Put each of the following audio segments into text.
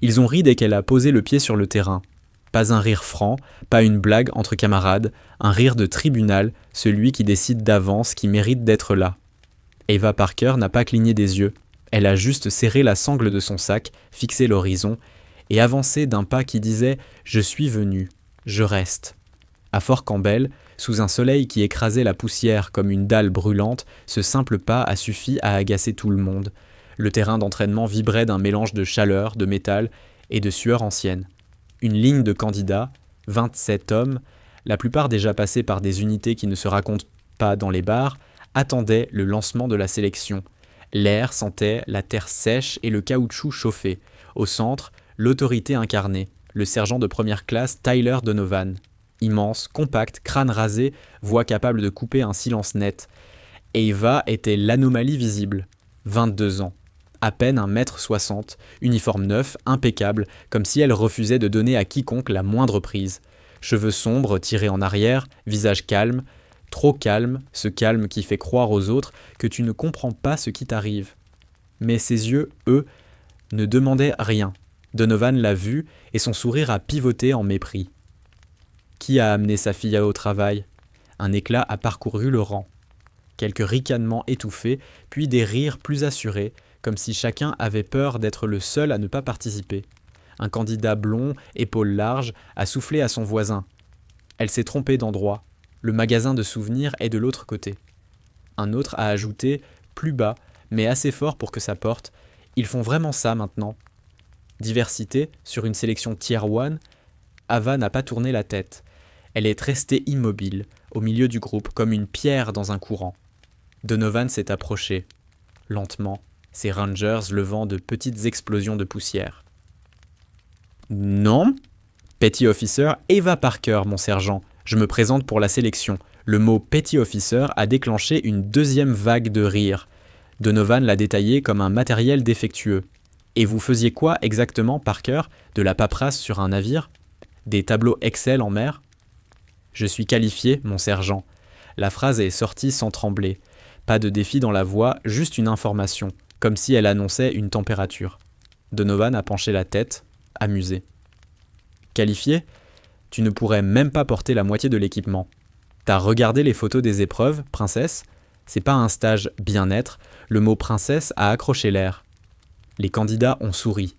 Ils ont ri dès qu'elle a posé le pied sur le terrain. Pas un rire franc, pas une blague entre camarades, un rire de tribunal, celui qui décide d'avance, qui mérite d'être là. Eva Parker n'a pas cligné des yeux. Elle a juste serré la sangle de son sac, fixé l'horizon, et avancé d'un pas qui disait « Je suis venu, je reste ». À Fort Campbell, sous un soleil qui écrasait la poussière comme une dalle brûlante, ce simple pas a suffi à agacer tout le monde. Le terrain d'entraînement vibrait d'un mélange de chaleur, de métal et de sueur ancienne. Une ligne de candidats, 27 hommes, la plupart déjà passés par des unités qui ne se racontent pas dans les bars, attendaient le lancement de la sélection. L'air sentait la terre sèche et le caoutchouc chauffé. Au centre, l'autorité incarnée, le sergent de première classe Tyler Donovan. Immense, compact, crâne rasé, voix capable de couper un silence net. Eva était l'anomalie visible. 22 ans. À peine 1m60, uniforme neuf, impeccable, comme si elle refusait de donner à quiconque la moindre prise. Cheveux sombres tirés en arrière, visage calme, trop calme, ce calme qui fait croire aux autres que tu ne comprends pas ce qui t'arrive. Mais ses yeux, eux, ne demandaient rien. Donovan l'a vu et son sourire a pivoté en mépris. Qui a amené sa fille au travail ? Un éclat a parcouru le rang. Quelques ricanements étouffés, puis des rires plus assurés, comme si chacun avait peur d'être le seul à ne pas participer. Un candidat blond, épaules larges, a soufflé à son voisin. Elle s'est trompée d'endroit. Le magasin de souvenirs est de l'autre côté. Un autre a ajouté, plus bas, mais assez fort pour que ça porte. Ils font vraiment ça maintenant. Diversité, sur une sélection Tier 1, Ava n'a pas tourné la tête. Elle est restée immobile, au milieu du groupe, comme une pierre dans un courant. Donovan s'est approché, lentement, ses rangers levant de petites explosions de poussière. « Non, Petty Officer Eva Parker, mon sergent. Je me présente pour la sélection. » Le mot « Petty Officer » a déclenché une deuxième vague de rire. Donovan l'a détaillé comme un matériel défectueux. « Et vous faisiez quoi exactement, Parker ? De la paperasse sur un navire ? Des tableaux Excel en mer ? » « Je suis qualifié, mon sergent. » La phrase est sortie sans trembler. Pas de défi dans la voix, juste une information, comme si elle annonçait une température. Donovan a penché la tête, amusé. « Qualifié ? Tu ne pourrais même pas porter la moitié de l'équipement. T'as regardé les photos des épreuves, princesse ? C'est pas un stage bien-être, le mot princesse a accroché l'air. Les candidats ont souri.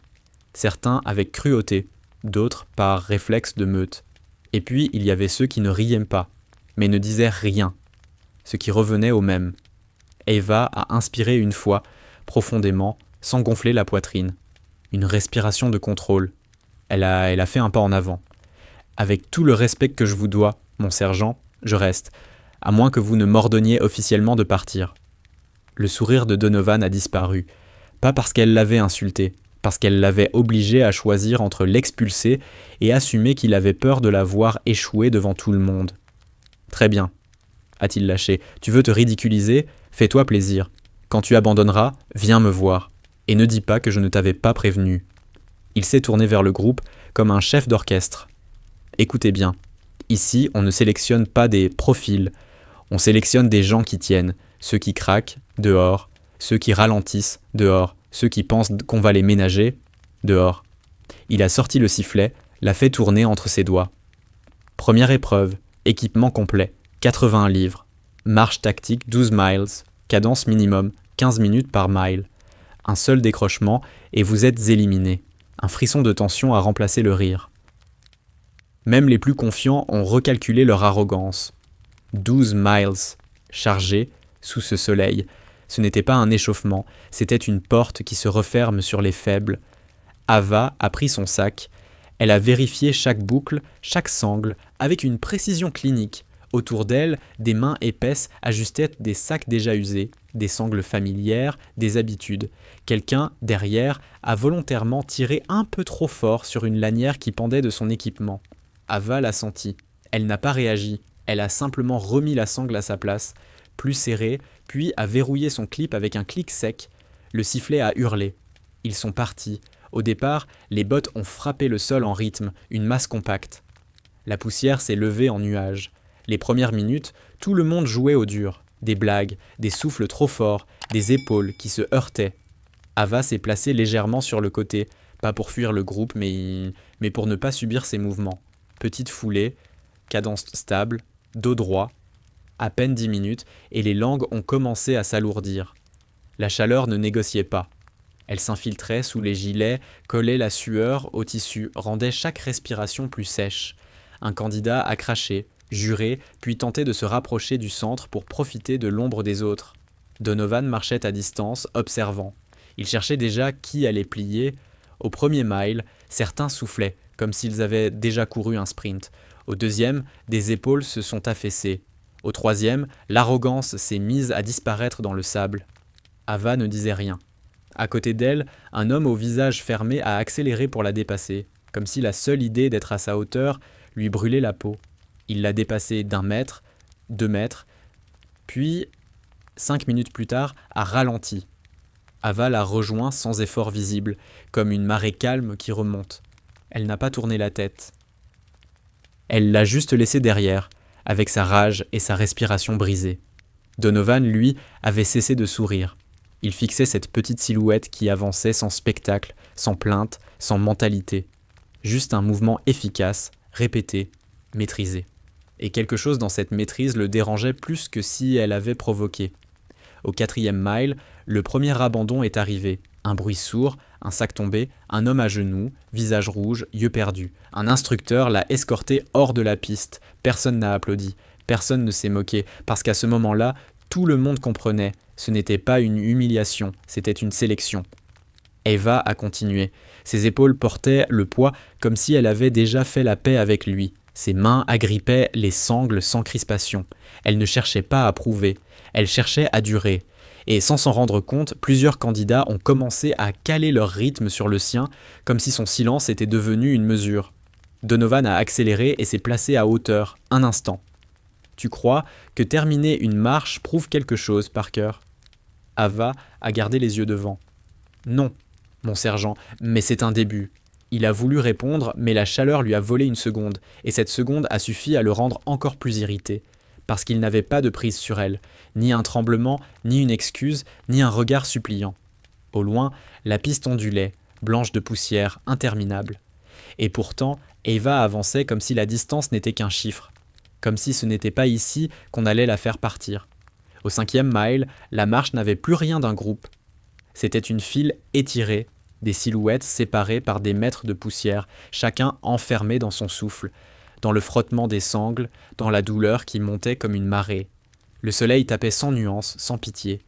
Certains avec cruauté, d'autres par réflexe de meute. Et puis, il y avait ceux qui ne riaient pas, mais ne disaient rien, ce qui revenait au même. Eva a inspiré une fois, profondément, sans gonfler la poitrine. Une respiration de contrôle. Elle a fait un pas en avant. Avec tout le respect que je vous dois, mon sergent, je reste, à moins que vous ne m'ordonniez officiellement de partir. Le sourire de Donovan a disparu, pas parce qu'elle l'avait insulté, parce qu'elle l'avait obligé à choisir entre l'expulser et assumer qu'il avait peur de la voir échouer devant tout le monde. « Très bien, » a-t-il lâché. « Tu veux te ridiculiser ? Fais-toi plaisir. Quand tu abandonneras, viens me voir. Et ne dis pas que je ne t'avais pas prévenu. » Il s'est tourné vers le groupe comme un chef d'orchestre. « Écoutez bien, ici on ne sélectionne pas des profils, on sélectionne des gens qui tiennent, ceux qui craquent, dehors, ceux qui ralentissent, dehors, ceux qui pensent qu'on va les ménager, dehors. » Il a sorti le sifflet, l'a fait tourner entre ses doigts. Première épreuve, équipement complet, 81 livres. Marche tactique 12 miles, cadence minimum 15 minutes par mile. Un seul décrochement et vous êtes éliminé. Un frisson de tension a remplacé le rire. Même les plus confiants ont recalculé leur arrogance. 12 miles, chargés, sous ce soleil. Ce n'était pas un échauffement, c'était une porte qui se referme sur les faibles. Ava a pris son sac. Elle a vérifié chaque boucle, chaque sangle, avec une précision clinique. Autour d'elle, des mains épaisses ajustaient des sacs déjà usés, des sangles familières, des habitudes. Quelqu'un, derrière, a volontairement tiré un peu trop fort sur une lanière qui pendait de son équipement. Ava l'a senti. Elle n'a pas réagi. Elle a simplement remis la sangle à sa place, plus serrée, puis a verrouillé son clip avec un clic sec. Le sifflet a hurlé. Ils sont partis. Au départ, les bottes ont frappé le sol en rythme, une masse compacte. La poussière s'est levée en nuages. Les premières minutes, tout le monde jouait au dur. Des blagues, des souffles trop forts, des épaules qui se heurtaient. Ava s'est placée légèrement sur le côté, Pas pour fuir le groupe, mais pour ne pas subir ses mouvements. Petite foulée, cadence stable, dos droit, à peine 10 minutes, et les langues ont commencé à s'alourdir. La chaleur ne négociait pas. Elle s'infiltrait sous les gilets, collait la sueur au tissu, rendait chaque respiration plus sèche. Un candidat a craché, juré, puis tenté de se rapprocher du centre pour profiter de l'ombre des autres. Donovan marchait à distance, observant. Il cherchait déjà qui allait plier. Au premier mile, certains soufflaient, comme s'ils avaient déjà couru un sprint. Au deuxième, des épaules se sont affaissées. Au troisième, l'arrogance s'est mise à disparaître dans le sable. Ava ne disait rien. À côté d'elle, un homme au visage fermé a accéléré pour la dépasser, comme si la seule idée d'être à sa hauteur lui brûlait la peau. Il l'a dépassée d'1 mètre, 2 mètres, puis, 5 minutes plus tard, a ralenti. Ava l'a rejoint sans effort visible, comme une marée calme qui remonte. Elle n'a pas tourné la tête. Elle l'a juste laissé derrière, avec sa rage et sa respiration brisée. Donovan, lui, avait cessé de sourire. Il fixait cette petite silhouette qui avançait sans spectacle, sans plainte, sans mentalité. Juste un mouvement efficace, répété, maîtrisé. Et quelque chose dans cette maîtrise le dérangeait plus que si elle avait provoqué. Au 4e mile, le premier abandon est arrivé. Un bruit sourd, un sac tombé, un homme à genoux, visage rouge, yeux perdus. Un instructeur l'a escorté hors de la piste. Personne n'a applaudi, personne ne s'est moqué, parce qu'à ce moment-là, tout le monde comprenait. Ce n'était pas une humiliation, c'était une sélection. Eva a continué. Ses épaules portaient le poids comme si elle avait déjà fait la paix avec lui. Ses mains agrippaient les sangles sans crispation. Elle ne cherchait pas à prouver, elle cherchait à durer. Et sans s'en rendre compte, plusieurs candidats ont commencé à caler leur rythme sur le sien, comme si son silence était devenu une mesure. Donovan a accéléré et s'est placé à hauteur, un instant. Tu crois que terminer une marche prouve quelque chose, Parker ? Ava a gardé les yeux devant. Non, mon sergent, mais c'est un début. Il a voulu répondre, mais la chaleur lui a volé une seconde, et cette seconde a suffi à le rendre encore plus irrité, parce qu'il n'avait pas de prise sur elle, ni un tremblement, ni une excuse, ni un regard suppliant. Au loin, la piste ondulait, blanche de poussière, interminable. Et pourtant, Eva avançait comme si la distance n'était qu'un chiffre, comme si ce n'était pas ici qu'on allait la faire partir. Au 5e mile, la marche n'avait plus rien d'un groupe. C'était une file étirée, des silhouettes séparées par des mètres de poussière, chacun enfermé dans son souffle, dans le frottement des sangles, dans la douleur qui montait comme une marée. Le soleil tapait sans nuance, sans pitié.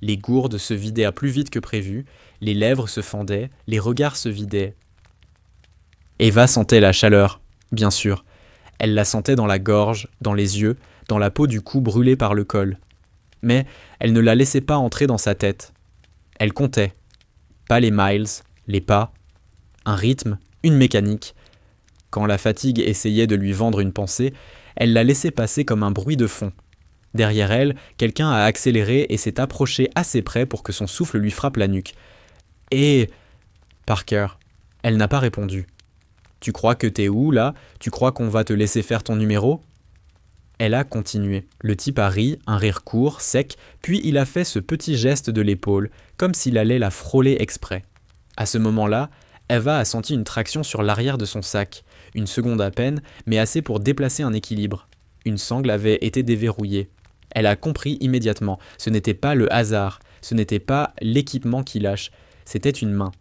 Les gourdes se vidaient plus vite que prévu, les lèvres se fendaient, les regards se vidaient. Eva sentait la chaleur, bien sûr. Elle la sentait dans la gorge, dans les yeux, dans la peau du cou brûlée par le col. Mais elle ne la laissait pas entrer dans sa tête. Elle comptait. Pas les miles, les pas, un rythme, une mécanique. Quand la fatigue essayait de lui vendre une pensée, elle la laissait passer comme un bruit de fond. Derrière elle, quelqu'un a accéléré et s'est approché assez près pour que son souffle lui frappe la nuque. Et... Parker, elle n'a pas répondu. Tu crois que t'es où, là ? Tu crois qu'on va te laisser faire ton numéro ? Elle a continué. Le type a ri, un rire court, sec, puis il a fait ce petit geste de l'épaule, comme s'il allait la frôler exprès. À ce moment-là, Eva a senti une traction sur l'arrière de son sac, une seconde à peine, mais assez pour déplacer un équilibre. Une sangle avait été déverrouillée. Elle a compris immédiatement, ce n'était pas le hasard, ce n'était pas l'équipement qui lâche, c'était une main.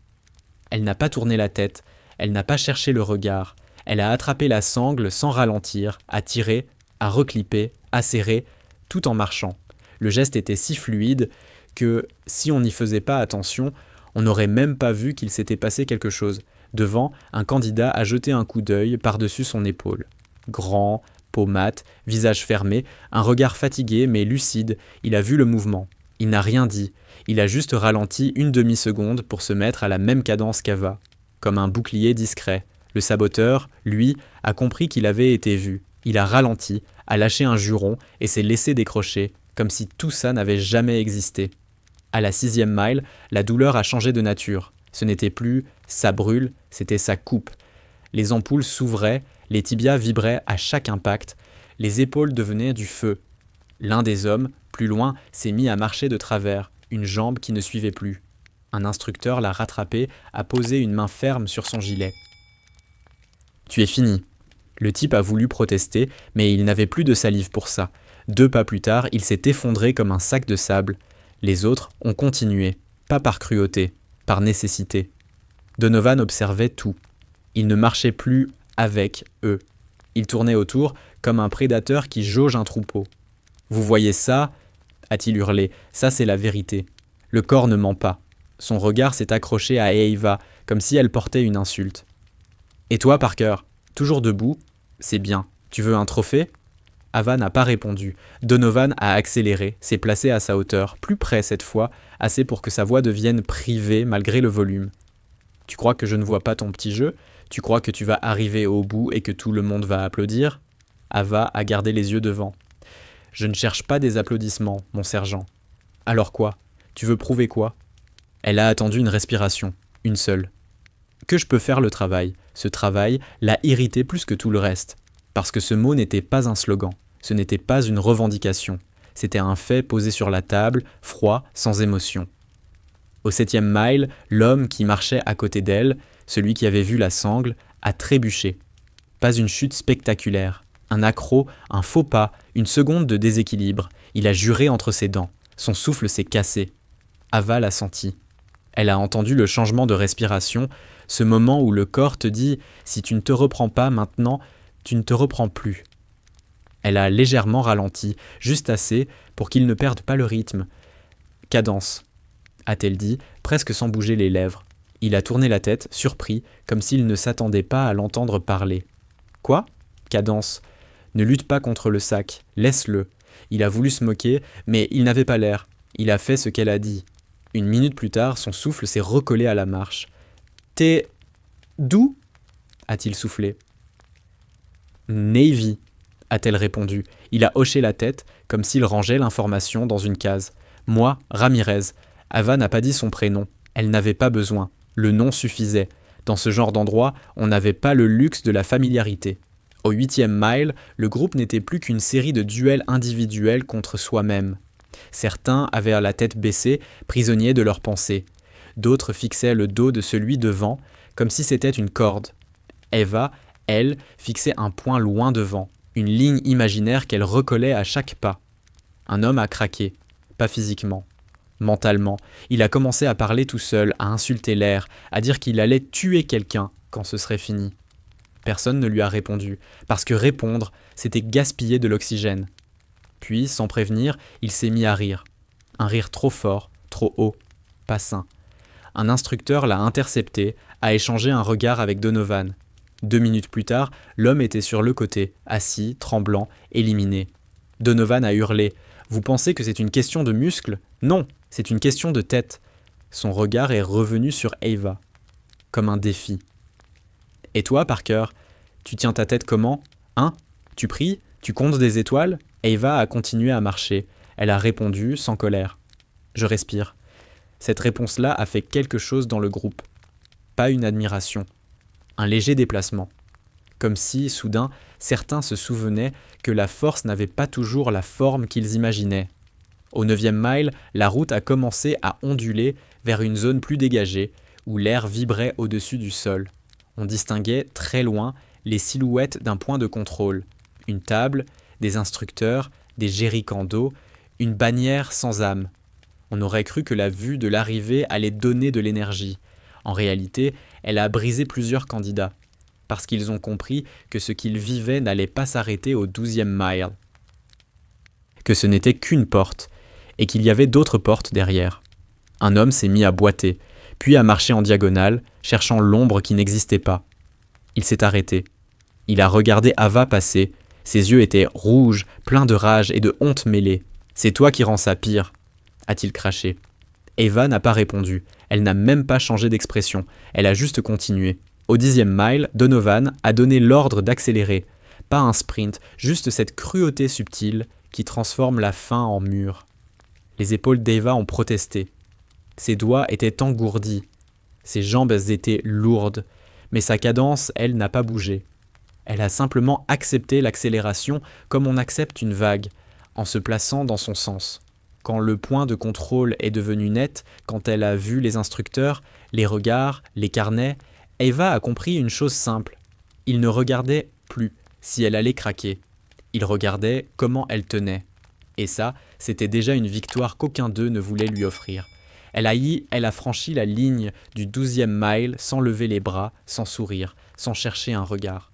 Elle n'a pas tourné la tête, elle n'a pas cherché le regard, elle a attrapé la sangle sans ralentir, a tiré, à reclipper, à serrer, tout en marchant. Le geste était si fluide que, si on n'y faisait pas attention, on n'aurait même pas vu qu'il s'était passé quelque chose. Devant, un candidat a jeté un coup d'œil par-dessus son épaule. Grand, peau mate, visage fermé, un regard fatigué mais lucide, il a vu le mouvement. Il n'a rien dit, il a juste ralenti une demi-seconde pour se mettre à la même cadence qu'Ava, comme un bouclier discret. Le saboteur, lui, a compris qu'il avait été vu. Il a ralenti, a lâché un juron et s'est laissé décrocher, comme si tout ça n'avait jamais existé. À la 6e mile, la douleur a changé de nature. Ce n'était plus « ça brûle », c'était « ça coupe ». Les ampoules s'ouvraient, les tibias vibraient à chaque impact, les épaules devenaient du feu. L'un des hommes, plus loin, s'est mis à marcher de travers, une jambe qui ne suivait plus. Un instructeur l'a rattrapé, a posé une main ferme sur son gilet. « Tu es fini !» Le type a voulu protester, mais il n'avait plus de salive pour ça. 2 pas plus tard, il s'est effondré comme un sac de sable. Les autres ont continué, pas par cruauté, par nécessité. Donovan observait tout. Il ne marchait plus avec eux. Il tournait autour comme un prédateur qui jauge un troupeau. « Vous voyez ça ?» a-t-il hurlé. « Ça, c'est la vérité. Le corps ne ment pas. » Son regard s'est accroché à Eva, comme si elle portait une insulte. « Et toi, Parker ? Toujours debout ? C'est bien. Tu veux un trophée ?» Ava n'a pas répondu. Donovan a accéléré, s'est placé à sa hauteur, plus près cette fois, assez pour que sa voix devienne privée malgré le volume. « Tu crois que je ne vois pas ton petit jeu ? Tu crois que tu vas arriver au bout et que tout le monde va applaudir ?» Ava a gardé les yeux devant. « Je ne cherche pas des applaudissements, mon sergent. »« Alors quoi ? Tu veux prouver quoi ?» Elle a attendu une respiration, une seule. Que je peux faire le travail. Ce travail l'a irrité plus que tout le reste. Parce que ce mot n'était pas un slogan, ce n'était pas une revendication. C'était un fait posé sur la table, froid, sans émotion. Au 7e mile, l'homme qui marchait à côté d'elle, celui qui avait vu la sangle, a trébuché. Pas une chute spectaculaire. Un accroc, un faux pas, une seconde de déséquilibre. Il a juré entre ses dents. Son souffle s'est cassé. Ava l'a senti. Elle a entendu le changement de respiration, ce moment où le corps te dit « si tu ne te reprends pas maintenant, tu ne te reprends plus ». Elle a légèrement ralenti, juste assez pour qu'il ne perde pas le rythme. « Cadence », a-t-elle dit, presque sans bouger les lèvres. Il a tourné la tête, surpris, comme s'il ne s'attendait pas à l'entendre parler. « Quoi ? Cadence. Ne lutte pas contre le sac, laisse-le. » Il a voulu se moquer, mais il n'avait pas l'air. Il a fait ce qu'elle a dit. Une minute plus tard, son souffle s'est recollé à la marche. « T'es... d'où ?» a-t-il soufflé. « Navy », a-t-elle répondu. Il a hoché la tête, comme s'il rangeait l'information dans une case. « Moi, Ramirez. » Ava n'a pas dit son prénom. Elle n'avait pas besoin. Le nom suffisait. Dans ce genre d'endroit, on n'avait pas le luxe de la familiarité. Au 8e mile, le groupe n'était plus qu'une série de duels individuels contre soi-même. Certains avaient la tête baissée, prisonniers de leurs pensées. D'autres fixaient le dos de celui devant, comme si c'était une corde. Eva, elle, fixait un point loin devant, une ligne imaginaire qu'elle recollait à chaque pas. Un homme a craqué, pas physiquement, mentalement. Il a commencé à parler tout seul, à insulter l'air, à dire qu'il allait tuer quelqu'un quand ce serait fini. Personne ne lui a répondu, parce que répondre, c'était gaspiller de l'oxygène. Puis, sans prévenir, il s'est mis à rire. Un rire trop fort, trop haut, pas sain. Un instructeur l'a intercepté, a échangé un regard avec Donovan. 2 minutes plus tard, l'homme était sur le côté, assis, tremblant, éliminé. Donovan a hurlé. « Vous pensez que c'est une question de muscles ? Non, c'est une question de tête. » Son regard est revenu sur Eva, comme un défi. « Et toi, Parker, tu tiens ta tête comment ? Hein ? Tu pries ? Tu comptes des étoiles ?» Eva a continué à marcher. Elle a répondu sans colère. « Je respire. » Cette réponse-là a fait quelque chose dans le groupe. Pas une admiration. Un léger déplacement. Comme si, soudain, certains se souvenaient que la force n'avait pas toujours la forme qu'ils imaginaient. Au 9e mile, la route a commencé à onduler vers une zone plus dégagée, où l'air vibrait au-dessus du sol. On distinguait, très loin, les silhouettes d'un point de contrôle. Une table, des instructeurs, des jerrycans d'eau, une bannière sans âme. On aurait cru que la vue de l'arrivée allait donner de l'énergie. En réalité, elle a brisé plusieurs candidats, parce qu'ils ont compris que ce qu'ils vivaient n'allait pas s'arrêter au 12e mile. Que ce n'était qu'une porte, et qu'il y avait d'autres portes derrière. Un homme s'est mis à boiter, puis à marcher en diagonale, cherchant l'ombre qui n'existait pas. Il s'est arrêté. Il a regardé Ava passer. Ses yeux étaient rouges, pleins de rage et de honte mêlée. « C'est toi qui rends ça pire !» a-t-il craché. Eva n'a pas répondu. Elle n'a même pas changé d'expression. Elle a juste continué. Au 10e mile, Donovan a donné l'ordre d'accélérer. Pas un sprint, juste cette cruauté subtile qui transforme la faim en mur. Les épaules d'Eva ont protesté. Ses doigts étaient engourdis. Ses jambes étaient lourdes. Mais sa cadence, elle, n'a pas bougé. Elle a simplement accepté l'accélération comme on accepte une vague, en se plaçant dans son sens. Quand le point de contrôle est devenu net, quand elle a vu les instructeurs, les regards, les carnets, Eva a compris une chose simple. Il ne regardait plus si elle allait craquer. Il regardait comment elle tenait. Et ça, c'était déjà une victoire qu'aucun d'eux ne voulait lui offrir. Elle a franchi la ligne du 12e mile sans lever les bras, sans sourire, sans chercher un regard.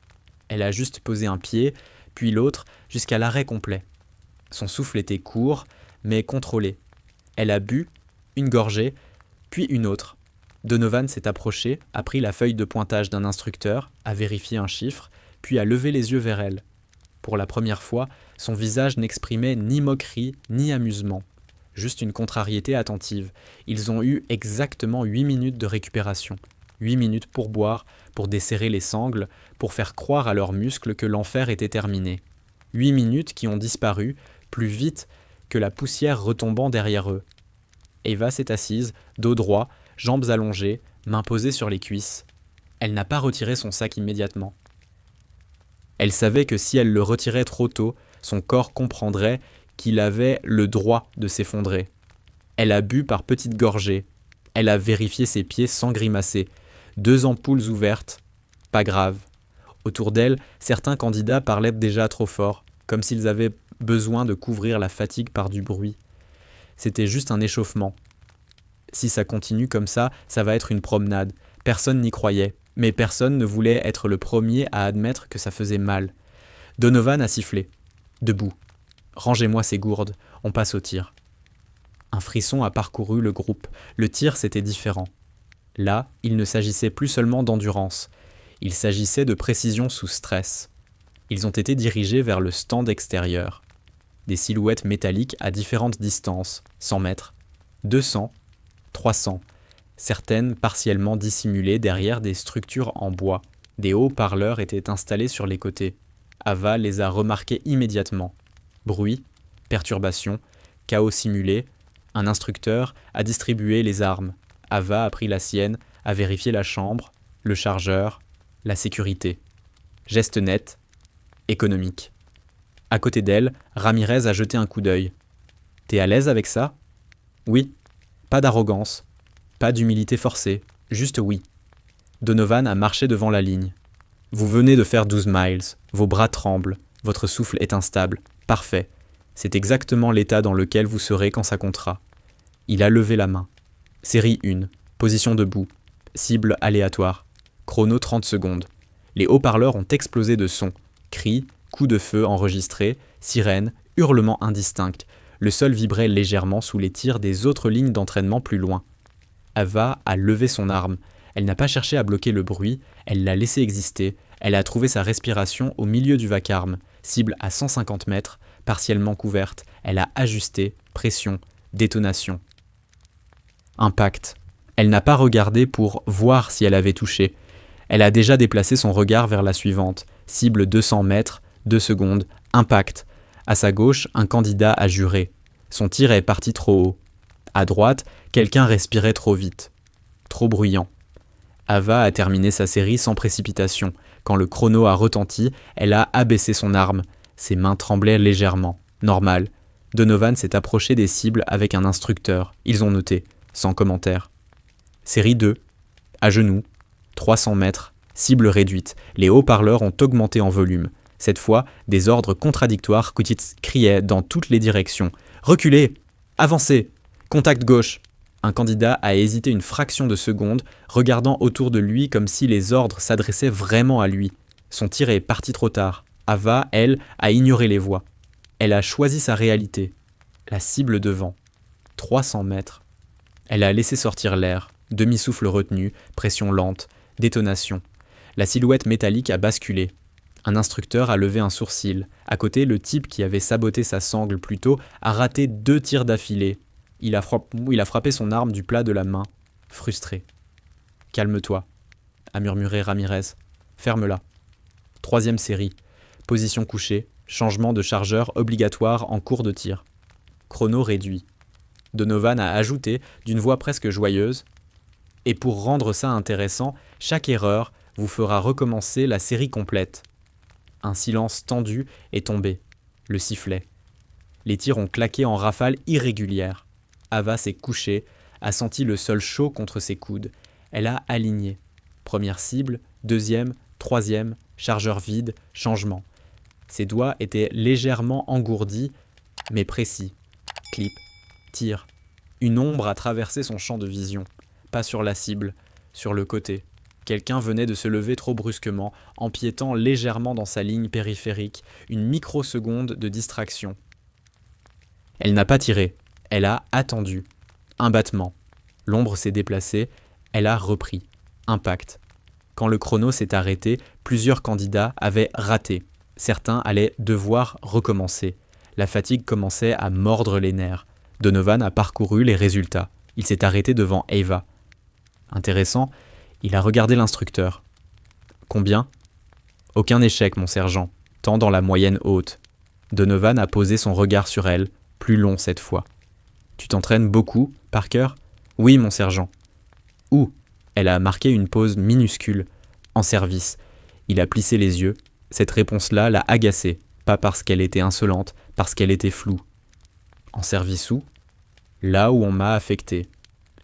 Elle a juste posé un pied, puis l'autre, jusqu'à l'arrêt complet. Son souffle était court, mais contrôlé. Elle a bu, une gorgée, puis une autre. Donovan s'est approché, a pris la feuille de pointage d'un instructeur, a vérifié un chiffre, puis a levé les yeux vers elle. Pour la première fois, son visage n'exprimait ni moquerie, ni amusement. Juste une contrariété attentive. Ils ont eu exactement 8 minutes de récupération. 8 minutes pour boire, pour desserrer les sangles, pour faire croire à leurs muscles que l'enfer était terminé. 8 minutes qui ont disparu, plus vite que la poussière retombant derrière eux. Eva s'est assise, dos droit, jambes allongées, mains posées sur les cuisses. Elle n'a pas retiré son sac immédiatement. Elle savait que si elle le retirait trop tôt, son corps comprendrait qu'il avait le droit de s'effondrer. Elle a bu par petites gorgées. Elle a vérifié ses pieds sans grimacer. 2 ampoules ouvertes. Pas grave. Autour d'elle, certains candidats parlaient déjà trop fort, comme s'ils avaient besoin de couvrir la fatigue par du bruit. C'était juste un échauffement. Si ça continue comme ça va être une promenade. Personne n'y croyait, mais personne ne voulait être le premier à admettre que ça faisait mal. Donovan a sifflé. Debout. Rangez-moi ces gourdes, on passe au tir. Un frisson a parcouru le groupe. Le tir, c'était différent. Là, il ne s'agissait plus seulement d'endurance. Il s'agissait de précision sous stress. Ils ont été dirigés vers le stand extérieur. Des silhouettes métalliques à différentes distances, 100 mètres, 200, 300, certaines partiellement dissimulées derrière des structures en bois. Des haut-parleurs étaient installés sur les côtés. Ava les a remarqués immédiatement. Bruit, perturbation, chaos simulé. Un instructeur a distribué les armes. Ava a pris la sienne, a vérifié la chambre, le chargeur, la sécurité. Geste net, économique. À côté d'elle, Ramirez a jeté un coup d'œil. « T'es à l'aise avec ça ?»« Oui. » Pas d'arrogance, pas d'humilité forcée, juste oui. Donovan a marché devant la ligne. « Vous venez de faire 12 miles, vos bras tremblent, votre souffle est instable. Parfait. C'est exactement l'état dans lequel vous serez quand ça comptera. » Il a levé la main. Série 1, position debout, cible aléatoire, chrono 30 secondes. Les haut-parleurs ont explosé de sons, cris, coups de feu enregistrés, sirènes, hurlements indistincts. Le sol vibrait légèrement sous les tirs des autres lignes d'entraînement plus loin. Ava a levé son arme. Elle n'a pas cherché à bloquer le bruit, elle l'a laissé exister. Elle a trouvé sa respiration au milieu du vacarme, cible à 150 mètres, partiellement couverte. Elle a ajusté, pression, détonation. Impact. Elle n'a pas regardé pour voir si elle avait touché. Elle a déjà déplacé son regard vers la suivante. Cible 200 mètres, 2 secondes, impact. À sa gauche, un candidat a juré. Son tir est parti trop haut. À droite, quelqu'un respirait trop vite. Trop bruyant. Ava a terminé sa série sans précipitation. Quand le chrono a retenti, elle a abaissé son arme. Ses mains tremblaient légèrement. Normal. Donovan s'est approché des cibles avec un instructeur. Ils ont noté. Sans commentaire. Série 2. À genoux. 300 mètres. Cible réduite. Les haut-parleurs ont augmenté en volume. Cette fois, des ordres contradictoires criaient dans toutes les directions. « Reculez ! Avancez ! Contact gauche !» Un candidat a hésité une fraction de seconde, regardant autour de lui comme si les ordres s'adressaient vraiment à lui. Son tir est parti trop tard. Ava, elle, a ignoré les voix. Elle a choisi sa réalité. La cible devant. 300 mètres. Elle a laissé sortir l'air. Demi-souffle retenu, pression lente, détonation. La silhouette métallique a basculé. Un instructeur a levé un sourcil. À côté, le type qui avait saboté sa sangle plus tôt a raté 2 tirs d'affilée. Il a frappé son arme du plat de la main, frustré. « Calme-toi », a murmuré Ramirez. « Ferme-la. » 3e série. Position couchée. Changement de chargeur obligatoire en cours de tir. Chrono réduit. Donovan a ajouté, d'une voix presque joyeuse, « Et pour rendre ça intéressant, chaque erreur vous fera recommencer la série complète. » Un silence tendu est tombé. Le sifflet. Les tirs ont claqué en rafales irrégulières. Ava s'est couchée, a senti le sol chaud contre ses coudes. Elle a aligné. Première cible, deuxième, troisième, chargeur vide, changement. Ses doigts étaient légèrement engourdis, mais précis. Clip, tir. Une ombre a traversé son champ de vision. Pas sur la cible, sur le côté. Quelqu'un venait de se lever trop brusquement, empiétant légèrement dans sa ligne périphérique, une microseconde de distraction. Elle n'a pas tiré, elle a attendu. Un battement. L'ombre s'est déplacée, elle a repris. Impact. Quand le chrono s'est arrêté, plusieurs candidats avaient raté. Certains allaient devoir recommencer. La fatigue commençait à mordre les nerfs. Donovan a parcouru les résultats. Il s'est arrêté devant Ava. Intéressant, il a regardé l'instructeur. Combien ? Aucun échec, mon sergent, tant dans la moyenne haute. Donovan a posé son regard sur elle, plus long cette fois. Tu t'entraînes beaucoup, Parker ? Oui, mon sergent. Où ? Elle a marqué une pause minuscule. En service. Il a plissé les yeux. Cette réponse-là l'a agacé, pas parce qu'elle était insolente, parce qu'elle était floue. En service où ? Là où on m'a affecté.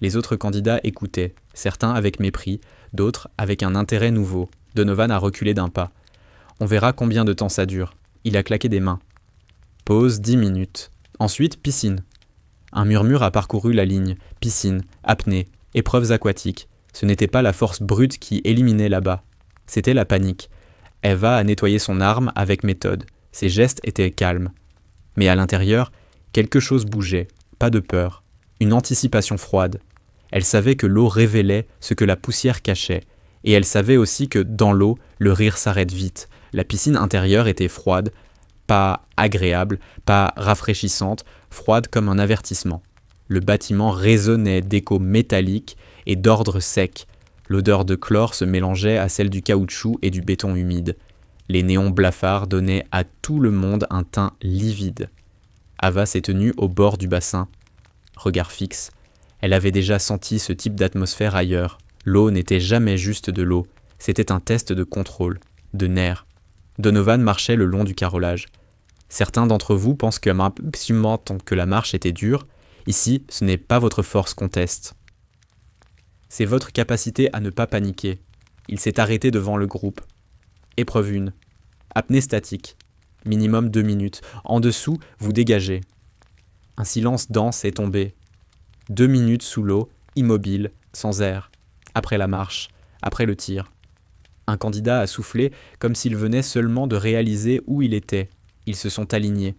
Les autres candidats écoutaient, certains avec mépris, d'autres avec un intérêt nouveau. Donovan a reculé d'un pas. On verra combien de temps ça dure. Il a claqué des mains. Pause 10 minutes. Ensuite, piscine. Un murmure a parcouru la ligne. Piscine, apnée, épreuves aquatiques. Ce n'était pas la force brute qui éliminait là-bas. C'était la panique. Ava a nettoyé son arme avec méthode. Ses gestes étaient calmes. Mais à l'intérieur, quelque chose bougeait. Pas de peur. Une anticipation froide. Elle savait que l'eau révélait ce que la poussière cachait. Et elle savait aussi que dans l'eau, le rire s'arrête vite. La piscine intérieure était froide, pas agréable, pas rafraîchissante, froide comme un avertissement. Le bâtiment résonnait d'échos métalliques et d'ordre sec. L'odeur de chlore se mélangeait à celle du caoutchouc et du béton humide. Les néons blafards donnaient à tout le monde un teint livide. Ava s'est tenue au bord du bassin. Regard fixe. Elle avait déjà senti ce type d'atmosphère ailleurs. L'eau n'était jamais juste de l'eau. C'était un test de contrôle, de nerfs. Donovan marchait le long du carrelage. Certains d'entre vous pensent que la marche était dure. Ici, ce n'est pas votre force qu'on teste. C'est votre capacité à ne pas paniquer. Il s'est arrêté devant le groupe. Épreuve 1. Apnée statique. Minimum 2 minutes. En dessous, vous dégagez. Un silence dense est tombé. 2 minutes sous l'eau, immobile, sans air. Après la marche, après le tir. Un candidat a soufflé comme s'il venait seulement de réaliser où il était. Ils se sont alignés,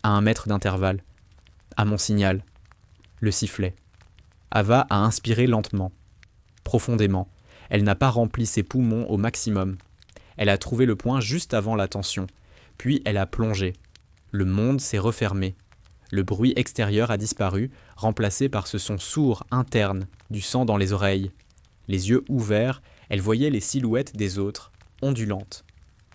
à 1 mètre d'intervalle. À mon signal. Le sifflet. Ava a inspiré lentement, profondément. Elle n'a pas rempli ses poumons au maximum. Elle a trouvé le point juste avant la tension. Puis elle a plongé. Le monde s'est refermé. Le bruit extérieur a disparu, remplacé par ce son sourd interne, du sang dans les oreilles. Les yeux ouverts, elle voyait les silhouettes des autres, ondulantes.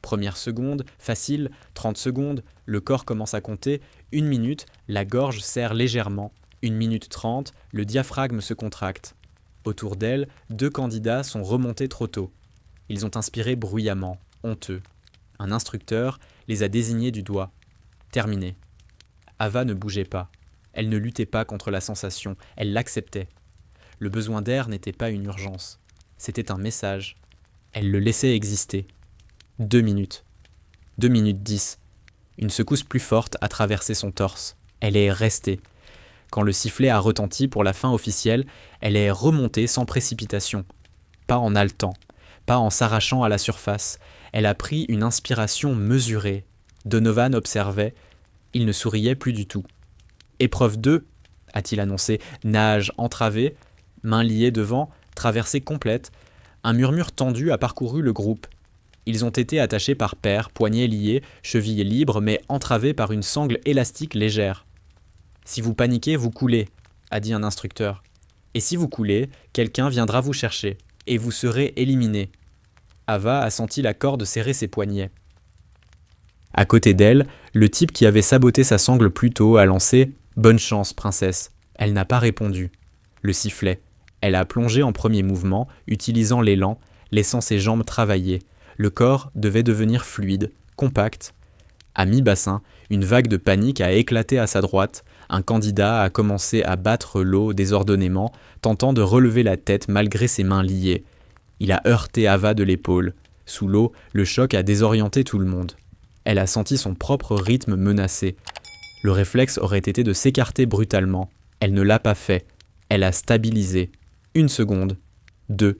Première seconde, facile, 30 secondes, le corps commence à compter, 1 minute, la gorge serre légèrement, 1 minute 30, le diaphragme se contracte. Autour d'elle, 2 candidats sont remontés trop tôt. Ils ont inspiré bruyamment, honteux. Un instructeur les a désignés du doigt. Terminé. Ava ne bougeait pas. Elle ne luttait pas contre la sensation, elle l'acceptait. Le besoin d'air n'était pas une urgence. C'était un message. Elle le laissait exister. 2 minutes. 2 minutes 10. Une secousse plus forte a traversé son torse. Elle est restée. Quand le sifflet a retenti pour la fin officielle, elle est remontée sans précipitation. Pas en haletant, pas en s'arrachant à la surface. Elle a pris une inspiration mesurée. Donovan observait. Il ne souriait plus du tout. Épreuve 2, a-t-il annoncé, nage entravée, mains liées devant, traversée complète. Un murmure tendu a parcouru le groupe. Ils ont été attachés par paires, poignets liés, chevilles libres, mais entravés par une sangle élastique légère. Si vous paniquez, vous coulez, a dit un instructeur. Et si vous coulez, quelqu'un viendra vous chercher, et vous serez éliminé. Ava a senti la corde serrer ses poignets. À côté d'elle, le type qui avait saboté sa sangle plus tôt a lancé « Bonne chance, princesse ». Elle n'a pas répondu. Le sifflet. Elle a plongé en premier mouvement, utilisant l'élan, laissant ses jambes travailler. Le corps devait devenir fluide, compact. À mi-bassin, une vague de panique a éclaté à sa droite. Un candidat a commencé à battre l'eau désordonnément, tentant de relever la tête malgré ses mains liées. Il a heurté Ava de l'épaule. Sous l'eau, le choc a désorienté tout le monde. Elle a senti son propre rythme menacé. Le réflexe aurait été de s'écarter brutalement. Elle ne l'a pas fait. Elle a stabilisé. 1 seconde. 2.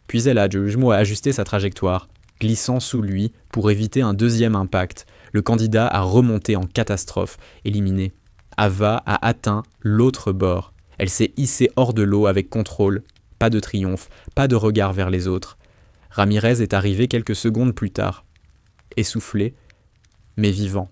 Puis elle a ajusté sa trajectoire, glissant sous lui pour éviter un deuxième impact. Le candidat a remonté en catastrophe, éliminé. Ava a atteint l'autre bord. Elle s'est hissée hors de l'eau avec contrôle. Pas de triomphe, pas de regard vers les autres. Ramirez est arrivé quelques secondes plus tard. Essoufflé, mais vivant.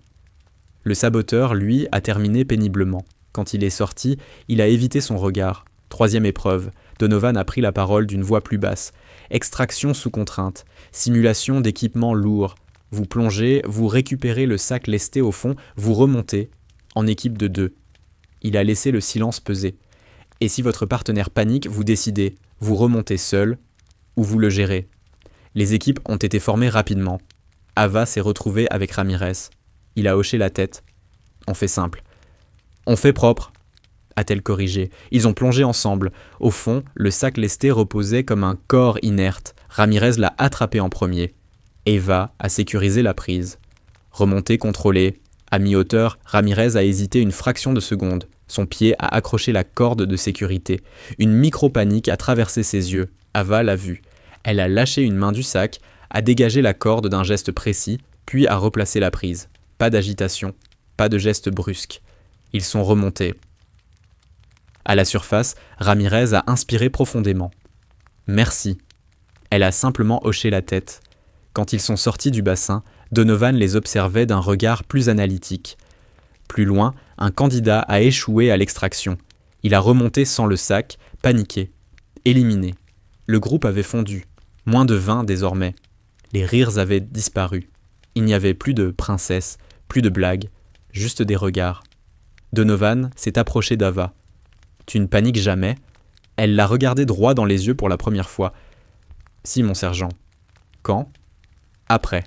Le saboteur, lui, a terminé péniblement. Quand il est sorti, il a évité son regard. 3e épreuve. Donovan a pris la parole d'une voix plus basse. Extraction sous contrainte. Simulation d'équipement lourd. Vous plongez, vous récupérez le sac lesté au fond, vous remontez, en équipe de 2. Il a laissé le silence peser. Et si votre partenaire panique, vous décidez, vous remontez seul, ou vous le gérez. Les équipes ont été formées rapidement. Ava s'est retrouvée avec Ramirez. Il a hoché la tête. On fait simple. On fait propre, a-t-elle corrigé. Ils ont plongé ensemble. Au fond, le sac lesté reposait comme un corps inerte. Ramirez l'a attrapé en premier. Eva a sécurisé la prise. Remontée contrôlée. À mi-hauteur, Ramirez a hésité une fraction de seconde. Son pied a accroché la corde de sécurité. Une micro-panique a traversé ses yeux. Ava l'a vu. Elle a lâché une main du sac, a dégagé la corde d'un geste précis, puis a replacé la prise. Pas d'agitation, pas de geste brusque. Ils sont remontés. À la surface, Ramirez a inspiré profondément. « Merci ». Elle a simplement hoché la tête. Quand ils sont sortis du bassin, Donovan les observait d'un regard plus analytique. Plus loin, un candidat a échoué à l'extraction. Il a remonté sans le sac, paniqué. Éliminé. Le groupe avait fondu. Moins de 20 désormais. Les rires avaient disparu. Il n'y avait plus de princesse, plus de blagues, juste des regards. Donovan s'est approché d'Ava. « Tu ne paniques jamais ?» Elle l'a regardé droit dans les yeux pour la première fois. « Si, mon sergent. »« Quand ?»« Après. »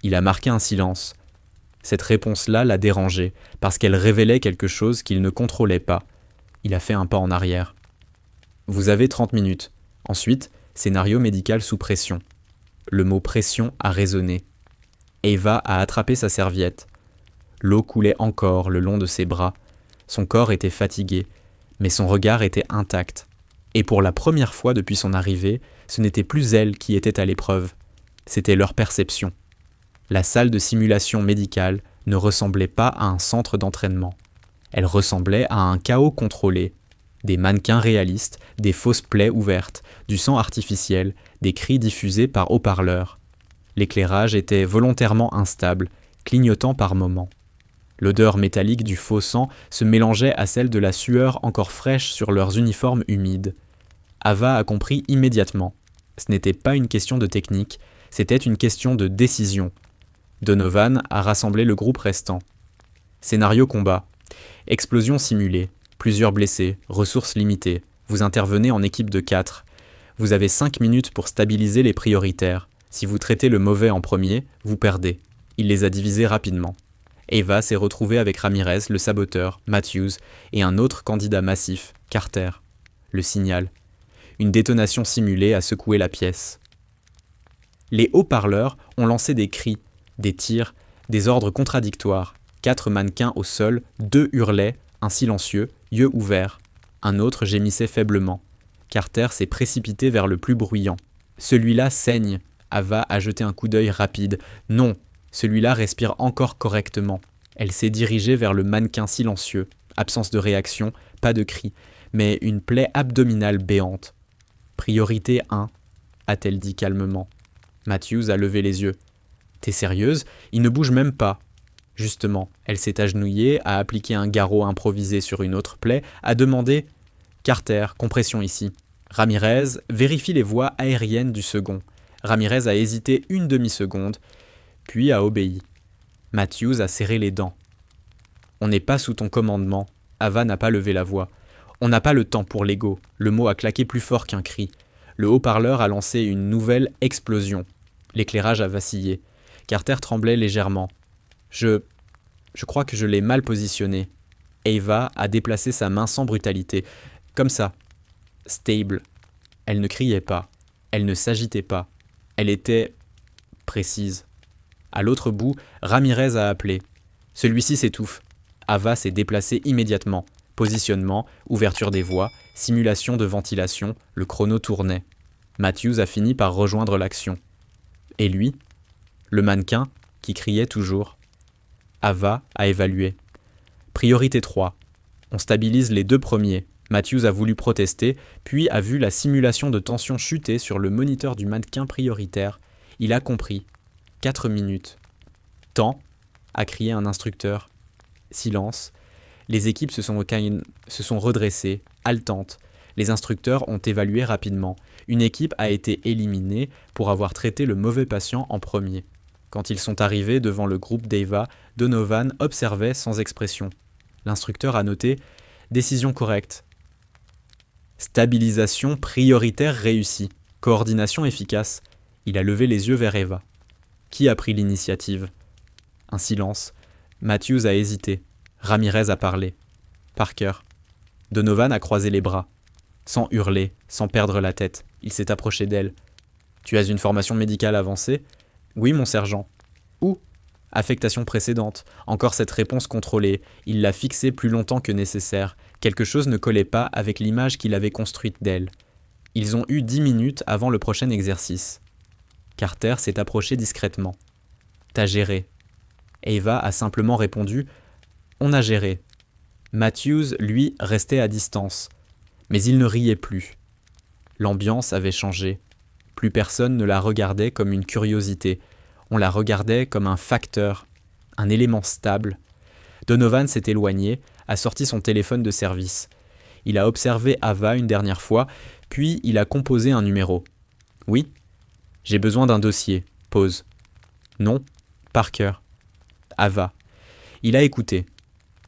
Il a marqué un silence. Cette réponse-là l'a dérangé, parce qu'elle révélait quelque chose qu'il ne contrôlait pas. Il a fait un pas en arrière. « Vous avez 30 minutes. Ensuite, scénario médical sous pression. » Le mot pression a résonné. Eva a attrapé sa serviette. L'eau coulait encore le long de ses bras. Son corps était fatigué, mais son regard était intact. Et pour la première fois depuis son arrivée, ce n'était plus elle qui était à l'épreuve. C'était leur perception. La salle de simulation médicale ne ressemblait pas à un centre d'entraînement. Elle ressemblait à un chaos contrôlé. Des mannequins réalistes, des fausses plaies ouvertes, du sang artificiel, des cris diffusés par haut-parleurs. L'éclairage était volontairement instable, clignotant par moments. L'odeur métallique du faux sang se mélangeait à celle de la sueur encore fraîche sur leurs uniformes humides. Ava a compris immédiatement. Ce n'était pas une question de technique, c'était une question de décision. Donovan a rassemblé le groupe restant. Scénario combat. Explosion simulée. Plusieurs blessés, ressources limitées. Vous intervenez en équipe de 4. Vous avez 5 minutes pour stabiliser les prioritaires. Si vous traitez le mauvais en premier, vous perdez. Il les a divisés rapidement. Eva s'est retrouvée avec Ramirez, le saboteur, Matthews, et un autre candidat massif, Carter. Le signal. Une détonation simulée a secoué la pièce. Les haut-parleurs ont lancé des cris, des tirs, des ordres contradictoires. 4 mannequins au sol, 2 hurlaient, un silencieux, yeux ouverts. Un autre gémissait faiblement. Carter s'est précipité vers le plus bruyant. Celui-là saigne. Ava a jeté un coup d'œil rapide. Non, celui-là respire encore correctement. Elle s'est dirigée vers le mannequin silencieux. Absence de réaction, pas de cri, mais une plaie abdominale béante. Priorité 1, a-t-elle dit calmement. Matthews a levé les yeux. T'es sérieuse ? Il ne bouge même pas. Justement, elle s'est agenouillée, a appliqué un garrot improvisé sur une autre plaie, a demandé « Carter, compression ici ». Ramirez vérifie les voies aériennes du second. Ramirez a hésité une demi-seconde, puis a obéi. Matthews a serré les dents. « On n'est pas sous ton commandement. » Ava n'a pas levé la voix. « On n'a pas le temps pour l'ego. » Le mot a claqué plus fort qu'un cri. Le haut-parleur a lancé une nouvelle explosion. L'éclairage a vacillé. Carter tremblait légèrement. Je crois que je l'ai mal positionné. Ava a déplacé sa main sans brutalité. Comme ça. Stable. Elle ne criait pas. Elle ne s'agitait pas. Elle était précise. À l'autre bout, Ramirez a appelé. Celui-ci s'étouffe. Ava s'est déplacée immédiatement. Positionnement, ouverture des voies, simulation de ventilation, le chrono tournait. Matthews a fini par rejoindre l'action. Et lui ? Le mannequin, qui criait toujours. Ava a évalué. Priorité 3. On stabilise les 2 premiers. Matthews a voulu protester, puis a vu la simulation de tension chuter sur le moniteur du mannequin prioritaire. Il a compris. 4 minutes. Temps, a crié un instructeur. Silence. Les équipes se sont redressées, haletantes. Les instructeurs ont évalué rapidement. Une équipe a été éliminée pour avoir traité le mauvais patient en premier. Quand ils sont arrivés devant le groupe d'Ava, Donovan observait sans expression. L'instructeur a noté « Décision correcte ». Stabilisation prioritaire réussie. Coordination efficace. Il a levé les yeux vers Ava. Qui a pris l'initiative ? Un silence. Matthews a hésité. Ramirez a parlé. Parker. Donovan a croisé les bras. Sans hurler, sans perdre la tête, il s'est approché d'elle. « Tu as une formation médicale avancée ? » ?»« Oui, mon sergent. »« Où ? » ?»« Affectation précédente. » Encore cette réponse contrôlée. Il l'a fixée plus longtemps que nécessaire. Quelque chose ne collait pas avec l'image qu'il avait construite d'elle. Ils ont eu 10 minutes avant le prochain exercice. Carter s'est approché discrètement. « T'as géré. » Ava a simplement répondu « On a géré. » Matthews, lui, restait à distance. Mais il ne riait plus. L'ambiance avait changé. Plus personne ne la regardait comme une curiosité. On la regardait comme un facteur, un élément stable. Donovan s'est éloigné, a sorti son téléphone de service. Il a observé Ava une dernière fois, puis il a composé un numéro. « Oui ? J'ai besoin d'un dossier. Pause. Non ? Parker. Ava. » Il a écouté.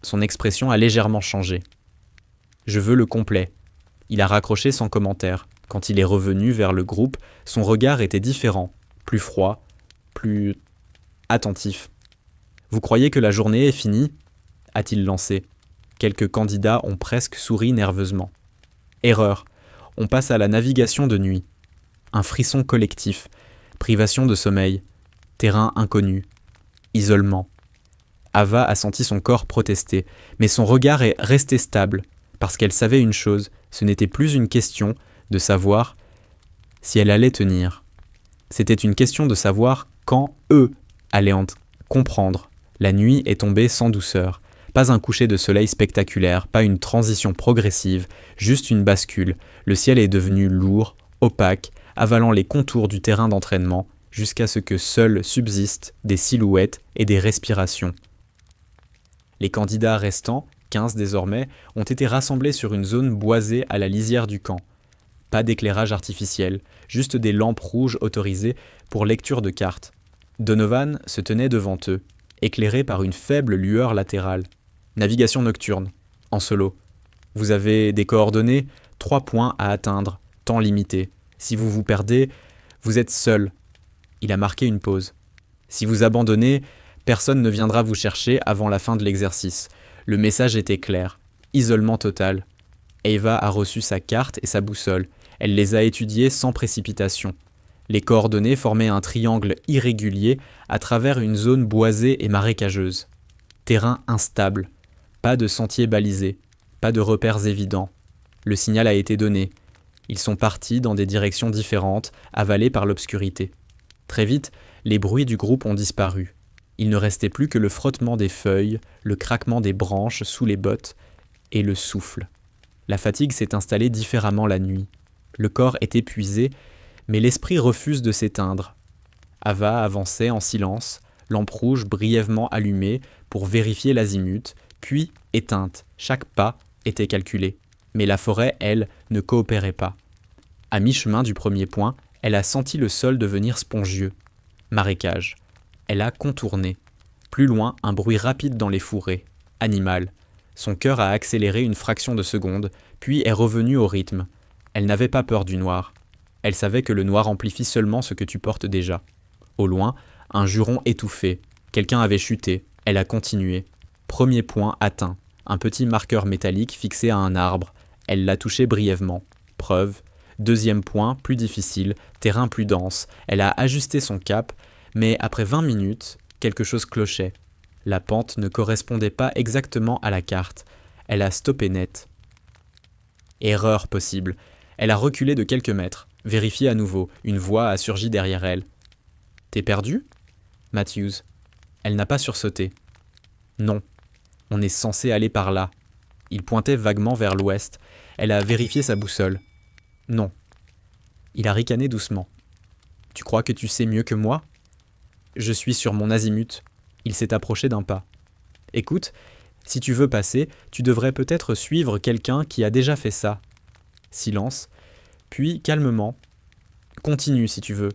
Son expression a légèrement changé. « Je veux le complet. » Il a raccroché sans commentaire. Quand il est revenu vers le groupe, son regard était différent, plus froid, plus attentif. « Vous croyez que la journée est finie ?» a-t-il lancé. Quelques candidats ont presque souri nerveusement. Erreur. On passe à la navigation de nuit. Un frisson collectif. Privation de sommeil. Terrain inconnu. Isolement. Ava a senti son corps protester, mais son regard est resté stable, parce qu'elle savait une chose, ce n'était plus une question de savoir si elle allait tenir. C'était une question de savoir quand eux allaient en comprendre. La nuit est tombée sans douceur. Pas un coucher de soleil spectaculaire, pas une transition progressive, juste une bascule. Le ciel est devenu lourd, opaque, avalant les contours du terrain d'entraînement, jusqu'à ce que seuls subsistent des silhouettes et des respirations. Les candidats restants, 15 désormais, ont été rassemblés sur une zone boisée à la lisière du camp. Pas d'éclairage artificiel, juste des lampes rouges autorisées pour lecture de cartes. Donovan se tenait devant eux, éclairé par une faible lueur latérale. Navigation nocturne, en solo. Vous avez des coordonnées, 3 points à atteindre, temps limité. Si vous vous perdez, vous êtes seul. Il a marqué une pause. Si vous abandonnez, personne ne viendra vous chercher avant la fin de l'exercice. Le message était clair. Isolement total. Ava a reçu sa carte et sa boussole. Elle les a étudiées sans précipitation. Les coordonnées formaient un triangle irrégulier à travers une zone boisée et marécageuse. Terrain instable. Pas de sentiers balisés. Pas de repères évidents. Le signal a été donné. Ils sont partis dans des directions différentes, avalés par l'obscurité. Très vite, les bruits du groupe ont disparu. Il ne restait plus que le frottement des feuilles, le craquement des branches sous les bottes et le souffle. La fatigue s'est installée différemment la nuit. Le corps est épuisé, mais l'esprit refuse de s'éteindre. Ava avançait en silence, lampe rouge brièvement allumée pour vérifier l'azimut, puis éteinte. Chaque pas était calculé. Mais la forêt, elle, ne coopérait pas. À mi-chemin du premier point, elle a senti le sol devenir spongieux. Marécage. Elle a contourné. Plus loin, un bruit rapide dans les fourrés. Animal. Son cœur a accéléré une fraction de seconde, puis est revenu au rythme. Elle n'avait pas peur du noir. Elle savait que le noir amplifie seulement ce que tu portes déjà. Au loin, un juron étouffé. Quelqu'un avait chuté. Elle a continué. Premier point atteint. Un petit marqueur métallique fixé à un arbre. Elle l'a touché brièvement. Preuve. Deuxième point, plus difficile, terrain plus dense. Elle a ajusté son cap, mais après 20 minutes, quelque chose clochait. La pente ne correspondait pas exactement à la carte. Elle a stoppé net. Erreur possible. Elle a reculé de quelques mètres. Vérifié à nouveau. Une voix a surgi derrière elle. « T'es perdu ?» Matthews. Elle n'a pas sursauté. « Non. On est censé aller par là. » Il pointait vaguement vers l'ouest. Elle a vérifié sa boussole. « Non. » Il a ricané doucement. « Tu crois que tu sais mieux que moi ?» Je suis sur mon azimut. Il s'est approché d'un pas. « Écoute, si tu veux passer, tu devrais peut-être suivre quelqu'un qui a déjà fait ça. » Silence. Puis, calmement. « Continue si tu veux. »